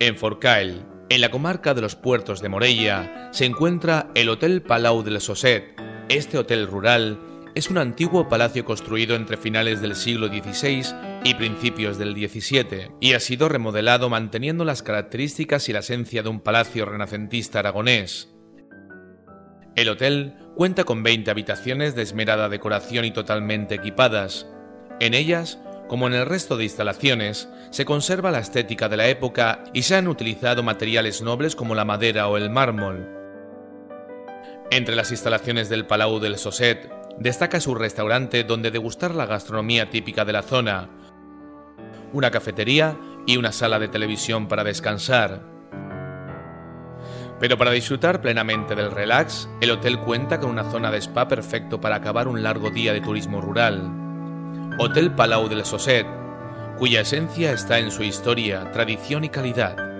En Forcall, en la comarca de los Puertos de Morella, se encuentra el Hotel Palau del Sosset. Este hotel rural es un antiguo palacio construido entre finales del siglo XVI y principios del XVII, y ha sido remodelado manteniendo las características y la esencia de un palacio renacentista aragonés. El hotel cuenta con 20 habitaciones de esmerada decoración y totalmente equipadas. En ellas, como en el resto de instalaciones, se conserva la estética de la época y se han utilizado materiales nobles como la madera o el mármol. Entre las instalaciones del Palau del Sosset, destaca su restaurante donde degustar la gastronomía típica de la zona, una cafetería y una sala de televisión para descansar. Pero para disfrutar plenamente del relax, el hotel cuenta con una zona de spa perfecto para acabar un largo día de turismo rural. Hotel Palau del Sosset, cuya esencia está en su historia, tradición y calidad.